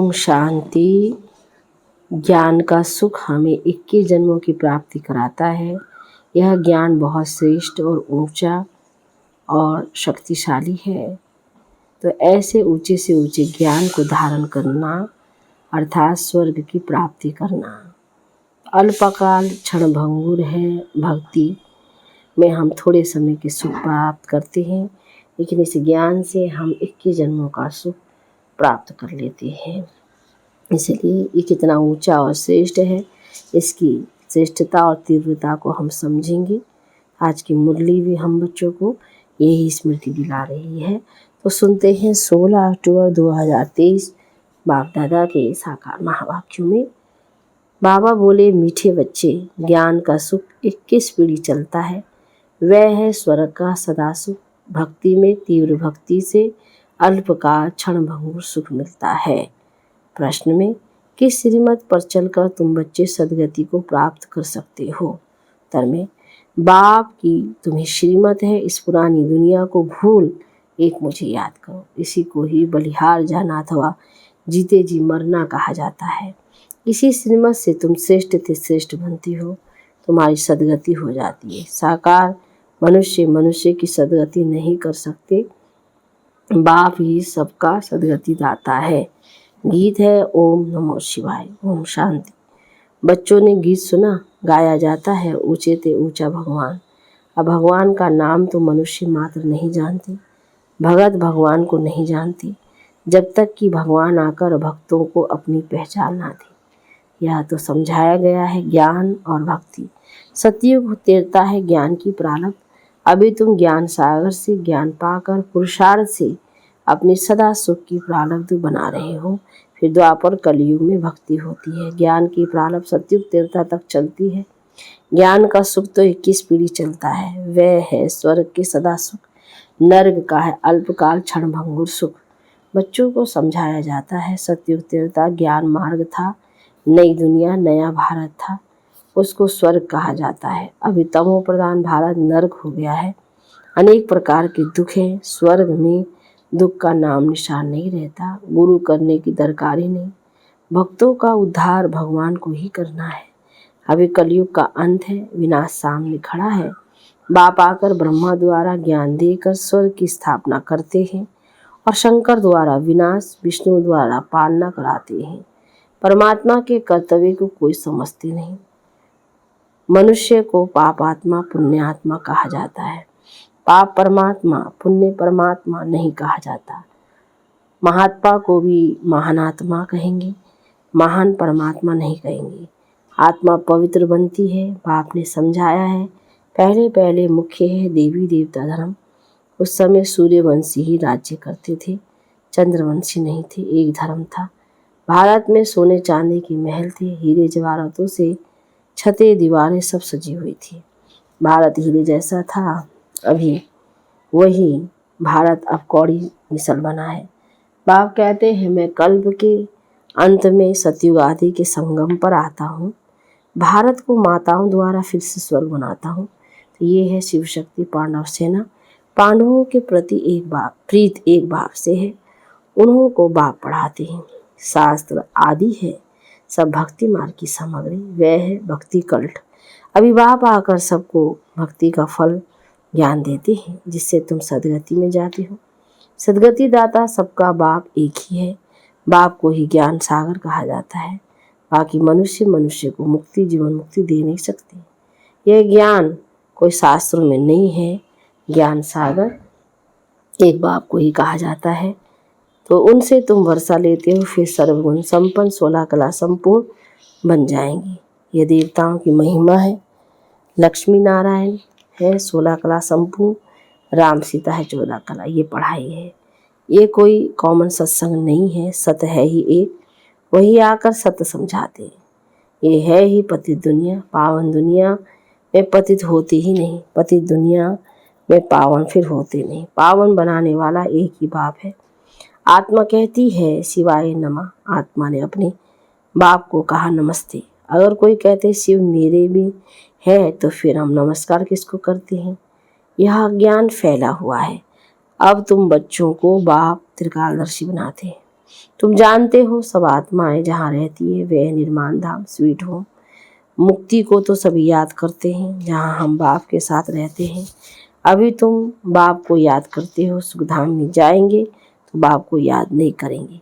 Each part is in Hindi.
ओम शांति। ज्ञान का सुख हमें 21 जन्मों की प्राप्ति कराता है। यह ज्ञान बहुत श्रेष्ठ और ऊंचा और शक्तिशाली है। तो ऐसे ऊंचे से ऊंचे ज्ञान को धारण करना अर्थात स्वर्ग की प्राप्ति करना। अल्पकाल क्षणभंगुर है। भक्ति में हम थोड़े समय के सुख प्राप्त करते हैं, लेकिन इस ज्ञान से हम 21 जन्मों का सुख प्राप्त कर लेते हैं। इसलिए ये कितना ऊंचा और श्रेष्ठ है, इसकी श्रेष्ठता और तीव्रता को हम समझेंगे। आज की मुरली भी हम बच्चों को यही स्मृति दिला रही है। तो सुनते हैं 16 अक्टूबर 2023 बाप दादा के साकार महावाक्यों में। बाबा बोले, मीठे बच्चे, ज्ञान का सुख 21 पीढ़ी चलता है। वह है स्वर्ग का सदा सुख। भक्ति में तीव्र भक्ति से अल्पकाल क्षणभंगुर सुख मिलता है। प्रश्न में किस श्रीमत पर चलकर तुम बच्चे सदगति को प्राप्त कर सकते हो? उत्तर में बाप की तुम्हें श्रीमत है, इस पुरानी दुनिया को भूल एक मुझे याद करो। इसी को ही बलिहार जाना अथवा जीते जी मरना कहा जाता है। इसी श्रीमत से तुम श्रेष्ठ से श्रेष्ठ बनती हो, तुम्हारी सदगति हो जाती है। साकार मनुष्य की सदगति नहीं कर सकते, बाप ही सबका सदगति दाता है। गीत है ओम नमो शिवाय। ओम शांति। बच्चों ने गीत सुना, गाया जाता है ऊंचे ते ऊंचा भगवान। अब भगवान का नाम तो मनुष्य मात्र नहीं जानते, भगत भगवान को नहीं जानती, जब तक कि भगवान आकर भक्तों को अपनी पहचान ना दे। यह तो समझाया गया है ज्ञान और भक्ति। सतयुग तेरता है ज्ञान की प्रारब्ध। अभी तुम ज्ञान सागर से ज्ञान पाकर पुरुषार्थ से अपनी सदा सुख की प्रारब्ध बना रहे हो। फिर द्वापर कलयुग में भक्ति होती है। ज्ञान की प्रारब्ध सतयुग तीव्रता तक चलती है। ज्ञान का सुख तो 21 पीढ़ी चलता है। वह है स्वर्ग के सदा सुख। नर्क का है अल्पकाल क्षणभंगुर सुख। बच्चों को समझाया जाता है सतयुग तीव्रता ज्ञान मार्ग था, नई दुनिया नया भारत था, उसको स्वर्ग कहा जाता है। अभी तमो प्रधान भारत नर्क हो गया है। अनेक प्रकार के दुख हैं। स्वर्ग में दुख का नाम निशान नहीं रहता। गुरु करने की दरकार ही नहीं। भक्तों का उद्धार भगवान को ही करना है। अभी कलयुग का अंत है, विनाश सामने खड़ा है। बाप आकर ब्रह्मा द्वारा ज्ञान देकर स्वर्ग की स्थापना करते हैं और शंकर द्वारा विनाश, विष्णु द्वारा पालना कराते हैं। परमात्मा के कर्तव्य को कोई समझते नहीं। मनुष्य को पापात्मा पुण्यात्मा कहा जाता है। पाप परमात्मा पुण्य परमात्मा नहीं कहा जाता। महात्मा को भी महानात्मा कहेंगे, महान परमात्मा नहीं कहेंगे। आत्मा पवित्र बनती है। बाप ने समझाया है पहले पहले मुख्य है देवी देवता धर्म। उस समय सूर्यवंशी ही राज्य करते थे, चंद्रवंशी नहीं थे। एक धर्म था। भारत में सोने चांदी के महल थे, हीरे जवाहरातों से छतें दीवारें सब सजी हुई थी। भारत हीरे जैसा था। अभी वही भारत अब कौड़ी मिसल बना है। बाप कहते हैं मैं कल्प के अंत में सतयुग आदि के संगम पर आता हूँ, भारत को माताओं द्वारा फिर से स्वर्ग बनाता हूँ। तो ये है शिव शक्ति पांडव सेना। पांडवों के प्रति प्रीत एक बाप से है। उन्हों को बाप पढ़ाते हैं। शास्त्र आदि है सब भक्ति मार्ग की सामग्री। वह है भक्ति कल्ट। अभी बाप आकर सबको भक्ति का फल ज्ञान देते हैं, जिससे तुम सदगति में जाते हो। सदगति दाता सबका बाप एक ही है। बाप को ही ज्ञान सागर कहा जाता है। बाकी मनुष्य को मुक्ति जीवन मुक्ति दे नहीं सकते। यह ज्ञान कोई शास्त्रों में नहीं है। ज्ञान सागर एक बाप को ही कहा जाता है। तो उनसे तुम वर्षा लेते हो, फिर सर्वगुण संपन्न 16 कला संपूर्ण बन जाएंगी। ये देवताओं की महिमा है। लक्ष्मी नारायण है 16 कला संपूर्ण, राम सीता है 14 कला। ये पढ़ाई है। ये कोई कॉमन सत्संग नहीं है। सत्य है ही एक, वही आकर सत्य समझाते हैं। ये है ही पतित दुनिया। पावन दुनिया में पतित होते ही नहीं, पतित दुनिया में पावन फिर होते नहीं। पावन बनाने वाला एक ही बाप है। आत्मा कहती है शिवाय नमः। आत्मा ने अपने बाप को कहा नमस्ते। अगर कोई कहते शिव मेरे भी है, तो फिर हम नमस्कार किसको करते हैं? यह ज्ञान फैला हुआ है। अब तुम बच्चों को बाप त्रिकालदर्शी बनाते हैं। तुम जानते हो सब आत्माएं जहाँ रहती है वह निर्माण धाम स्वीट होम। मुक्ति को तो सभी याद करते हैं जहाँ हम बाप के साथ रहते हैं। अभी तुम बाप को याद करते हो, सुखधाम में जाएंगे तो बाप को याद नहीं करेंगे।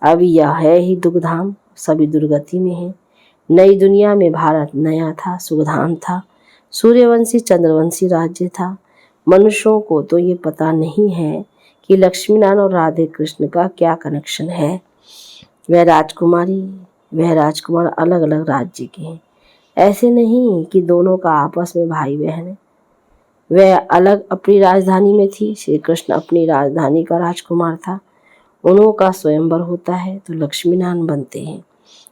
अभी यह है ही दुखधाम, सभी दुर्गति में है। नई दुनिया में भारत नया था, सुखधाम था, सूर्यवंशी चंद्रवंशी राज्य था। मनुष्यों को तो ये पता नहीं है कि लक्ष्मीनारायण और राधे कृष्ण का क्या कनेक्शन है। वह राजकुमार अलग अलग राज्य के हैं। ऐसे नहीं कि दोनों का आपस में भाई बहन है। वह अलग अपनी राजधानी में थी, श्री कृष्ण अपनी राजधानी का राजकुमार था। उन्हों का स्वयंवर होता है तो लक्ष्मीनारायण बनते हैं।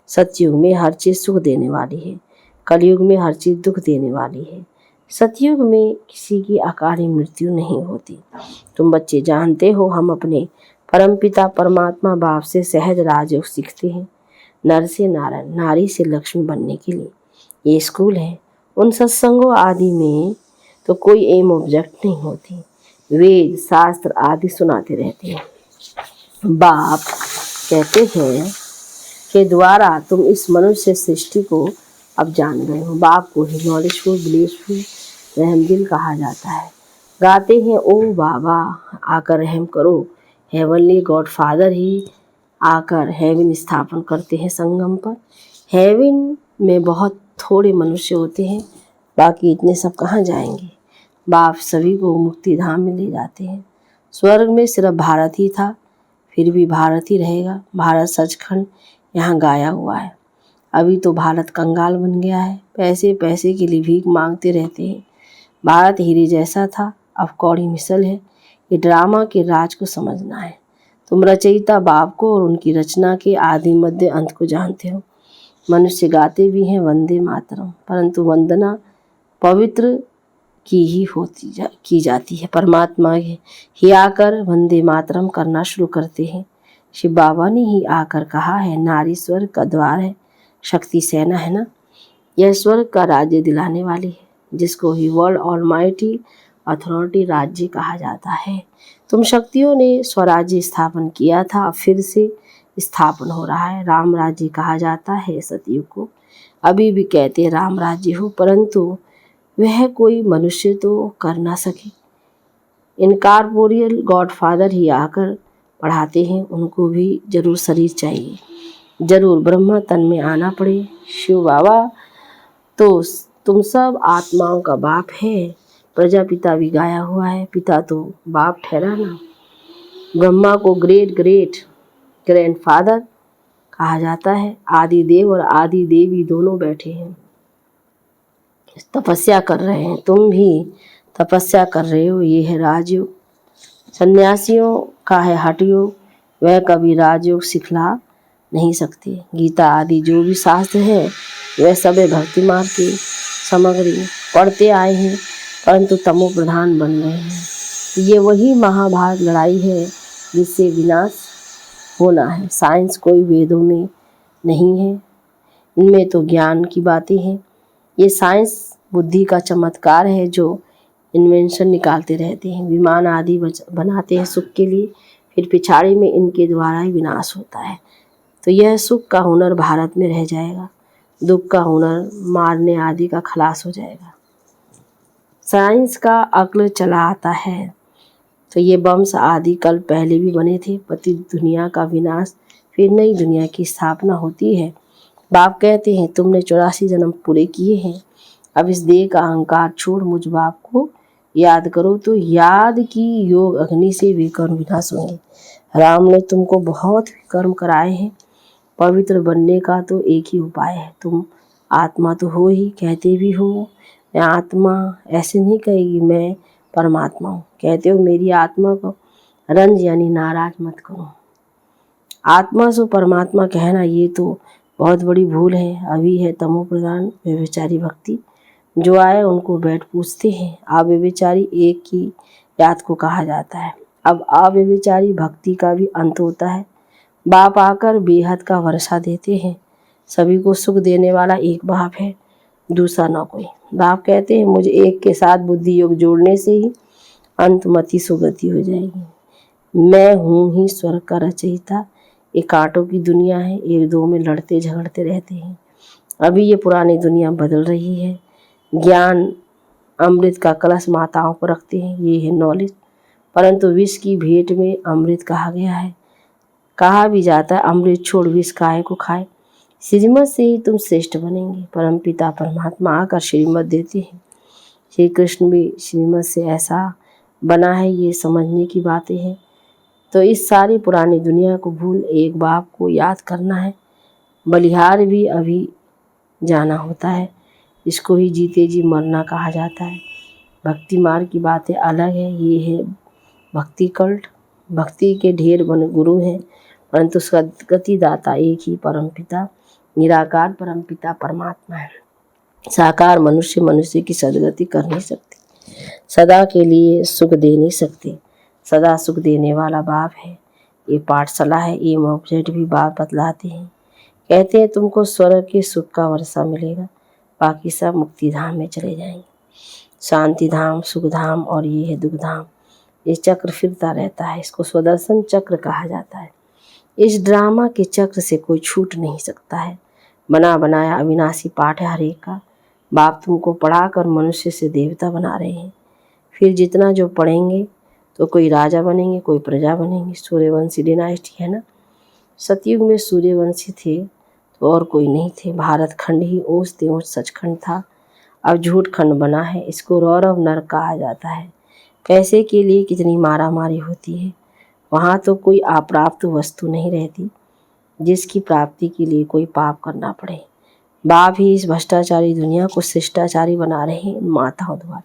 सतयुग में हर चीज़ सुख देने वाली है, कलयुग में हर चीज़ दुख देने वाली है। सतयुग में किसी की अकाली मृत्यु नहीं होती। तुम बच्चे जानते हो हम अपने परमपिता परमात्मा बाप से सहज राजयोग सीखते हैं। नर से नारायण, नारी से लक्ष्मी बनने के लिए ये स्कूल है। उन सत्संगों आदि में तो कोई एम ऑब्जेक्ट नहीं होती। वेद शास्त्र आदि सुनाते रहते हैं। बाप कहते हैं के द्वारा तुम इस मनुष्य सृष्टि को अब जान गए हो। बाप को ही नॉलेजफुल, ब्लिसफुल, रहमदिल कहा जाता है। गाते हैं ओ बाबा आकर रहम करो। हेवनली गॉड फादर ही आकर हेवन स्थापन करते हैं संगम पर। हेवन में बहुत थोड़े मनुष्य होते हैं, बाकी इतने सब कहाँ जाएंगे। बाप सभी को मुक्ति धाम में ले जाते हैं। स्वर्ग में सिर्फ भारत ही था, फिर भी भारत ही रहेगा। भारत सचखंड यहाँ गाया हुआ है। अभी तो भारत कंगाल बन गया है, पैसे पैसे के लिए भीख मांगते रहते हैं। भारत हीरे जैसा था, अब कौड़ी मिसल है। ये ड्रामा के राज को समझना है। तुम रचयिता बाप को और उनकी रचना के आदि मध्य अंत को जानते हो। मनुष्य गाते भी हैं वंदे मातरम, परंतु वंदना पवित्र की जाती है। परमात्मा ही आकर वंदे मातरम करना शुरू करते हैं। शिव बाबा ने ही आकर कहा है नारी स्वर्ग का द्वार है, शक्ति सेना है ना, यह स्वर्ग का राज्य दिलाने वाली है, जिसको ही वर्ल्ड ऑलमाइटी अथॉरिटी राज्य कहा जाता है। तुम शक्तियों ने स्वराज्य स्थापन किया था, अब फिर से स्थापन हो रहा है। राम राज्य कहा जाता है सतयुग को। अभी भी कहते राम राज्य हो, परंतु वह कोई मनुष्य तो कर ना सके। इनकॉर्पोरियल गॉडफादर ही आकर पढ़ाते हैं, उनको भी जरूर शरीर चाहिए, जरूर ब्रह्मा तन में आना पड़े। शिव बाबा तो तुम सब आत्माओं का बाप है। प्रजापिता भी गाया हुआ है, पिता तो बाप ठहरा ना। ब्रह्मा को ग्रेट ग्रेट ग्रैंडफादर कहा जाता है। आदि देव और आदि देवी दोनों बैठे हैं, तपस्या कर रहे हैं। तुम भी तपस्या कर रहे हो। ये है राजयोग। सन्यासियों का है हठयोग, वह कभी राजयोग सिखला नहीं सकते। गीता आदि जो भी शास्त्र है वह सब भक्ति मार्ग की सामग्री पढ़ते आए हैं, परंतु तमो प्रधान बन गए हैं। ये वही महाभारत लड़ाई है जिससे विनाश होना है। साइंस कोई वेदों में नहीं है, इनमें तो ज्ञान की बातें हैं। ये साइंस बुद्धि का चमत्कार है जो इन्वेंशन निकालते रहते हैं, विमान आदि बनाते हैं सुख के लिए, फिर पिछाड़ी में इनके द्वारा ही विनाश होता है। तो यह सुख का हुनर भारत में रह जाएगा, दुख का हुनर मारने आदि का खलास हो जाएगा। साइंस का अक्ल चला आता है तो ये बम्स आदि कल पहले भी बने थे। पति दुनिया का विनाश, फिर नई दुनिया की स्थापना होती है। बाप कहते हैं तुमने 84 जन्म पूरे किए हैं, अब इस देह का अहंकार छोड़ मुझ बाप को याद करो तो याद की योग अग्नि से वे कर्म विनाश होंगे। राम ने तुमको बहुत कर्म कराए हैं, पवित्र बनने का तो एक ही उपाय है। तुम आत्मा तो हो ही, कहते भी हो मैं आत्मा, ऐसे नहीं कहेगी मैं परमात्मा हूँ। कहते हो मेरी आत्मा को रंज यानी नाराज मत करो। आत्मा से परमात्मा कहना ये तो बहुत बड़ी भूल है। अभी है तमो प्रधान व्यभिचारी भक्ति, जो आए उनको बैठ पूछते हैं। अव्यभिचारी एक की याद को कहा जाता है। अब अव्यभिचारी भक्ति का भी अंत होता है। बाप आकर बेहद का वर्षा देते हैं। सभी को सुख देने वाला एक बाप है, दूसरा ना कोई। बाप कहते हैं मुझे एक के साथ बुद्धि योग जोड़ने से ही अंतमति सुगति हो जाएगी। मैं हूँ ही स्वर्ग का रचयिता, ये कांटों की दुनिया है, एक दो में लड़ते झगड़ते रहते हैं। अभी ये पुरानी दुनिया बदल रही है। ज्ञान अमृत का कलश माताओं को रखते हैं, ये है नॉलेज। परंतु विष की भेंट में अमृत कहा गया है। कहा भी जाता है अमृत छोड़ विष काहे को खाए। श्रीमत से ही तुम श्रेष्ठ बनेंगे। परमपिता परमात्मा आकर श्रीमत देते हैं। श्री कृष्ण भी श्रीमत से ऐसा बना है, ये समझने की बातें हैं। तो इस सारी पुरानी दुनिया को भूल एक बाप को याद करना है। बलिहार भी अभी जाना होता है, इसको ही जीते जी मरना कहा जाता है। भक्ति मार्ग की बातें अलग है, ये है भक्ति कल्ट। भक्ति के ढेर बन गुरु हैं, परंतु सदगति दाता एक ही परमपिता निराकार परमपिता परमात्मा है। साकार मनुष्य मनुष्य की सदगति कर नहीं सकती, सदा के लिए सुख दे नहीं सकते। सदा सुख देने वाला बाप है। ये पाठशाला है, ये ऑब्जेक्ट भी बाप बतलाते हैं। कहते हैं तुमको स्वर्ग के सुख का वर्षा मिलेगा, बाकी सब मुक्ति धाम में चले जाएंगे। शांति धाम, सुख धाम और ये है दुख धाम। ये चक्र फिरता रहता है, इसको स्वदर्शन चक्र कहा जाता है। इस ड्रामा के चक्र से कोई छूट नहीं सकता है। बना बनाया अविनाशी पाठ है हर एक का। बाप तुमको पढ़ाकर मनुष्य से देवता बना रहे हैं। फिर जितना जो पढ़ेंगे तो कोई राजा बनेंगे, कोई प्रजा बनेंगे। सूर्यवंशी डिनाइस्टी है ना। सतयुग में सूर्यवंशी थे तो और कोई नहीं थे। भारत खंड ही ऊंच ते ऊंच सचखंड था। अब झूठ खंड बना है, इसको रौरव नरक कहा जाता है। पैसे के लिए कितनी मारा मारी होती है। वहाँ तो कोई अप्राप्त वस्तु नहीं रहती जिसकी प्राप्ति के लिए कोई पाप करना पड़े। बाप ही इस भ्रष्टाचारी दुनिया को शिष्टाचारी बना रहे हैं माताओं द्वारा।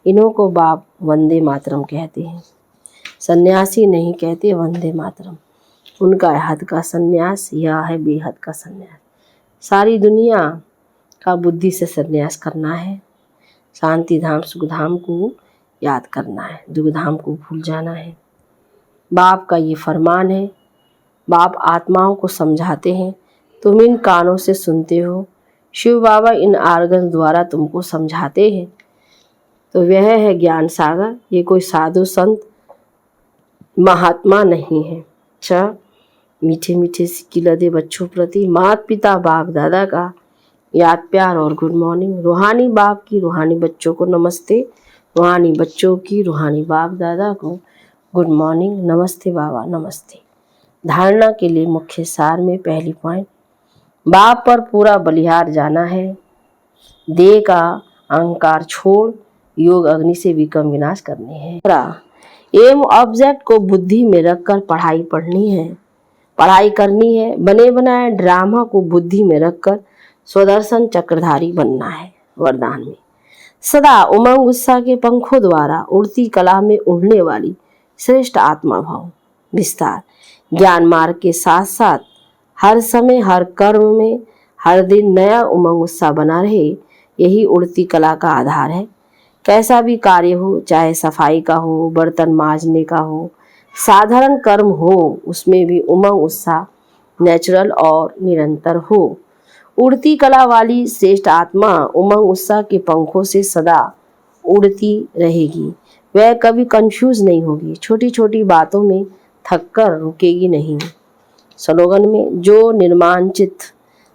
इन्हों को बाप वंदे मातरम कहते हैं, सन्यासी नहीं कहते वंदे मातरम। उनका है हद का सन्यास, यह है बेहद का सन्यास। सारी दुनिया का बुद्धि से सन्यास करना है। शांति धाम सुख धाम को याद करना है, दुख धाम को भूल जाना है। बाप का ये फरमान है। बाप आत्माओं को समझाते हैं, तुम इन कानों से सुनते हो। शिव बाबा इन आर्गन द्वारा तुमको समझाते हैं। तो वह है ज्ञान सागर। ये कोई साधु संत महात्मा नहीं है। अच्छा, मीठे मीठे सिक्की लदे बच्चों प्रति माता पिता बाप दादा का याद प्यार और गुड मॉर्निंग। रूहानी बाप की रूहानी बच्चों को नमस्ते, रूहानी बच्चों की रूहानी बाप दादा को गुड मॉर्निंग। नमस्ते बाबा नमस्ते। धारणा के लिए मुख्य सार में पहली पॉइंट, बाप पर पूरा बलिहार जाना है। देह का अहंकार छोड़ योग अग्नि से विक्रम विनाश करने हैं। एम ऑब्जेक्ट को बुद्धि में रखकर पढ़ाई करनी है। बने बनाए ड्रामा को बुद्धि में रखकर स्वदर्शन चक्रधारी बनना है। वरदान में सदा उमंग उत्साह के पंखों द्वारा उड़ती कला में उड़ने वाली श्रेष्ठ आत्मा भाव विस्तार। ज्ञान मार्ग के साथ साथ हर समय हर कर्म में हर दिन नया उमंग उत्साह बना रहे, यही उड़ती कला का आधार है। कैसा भी कार्य हो, चाहे सफाई का हो, बर्तन मांजने का हो, साधारण कर्म हो, उसमें भी उमंग उत्साह नेचुरल और निरंतर हो। उड़ती कला वाली श्रेष्ठ आत्मा उमंग उत्साह के पंखों से सदा उड़ती रहेगी। वह कभी कंफ्यूज नहीं होगी, छोटी छोटी बातों में थककर रुकेगी नहीं। स्लोगन में जो निर्माणचित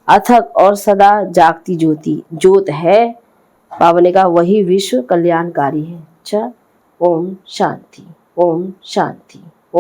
अथक और सदा जागती ज्योत है, बाबा ने कहा वही विश्व कल्याणकारी है। अच्छा, ओम शांति, ओम शांति।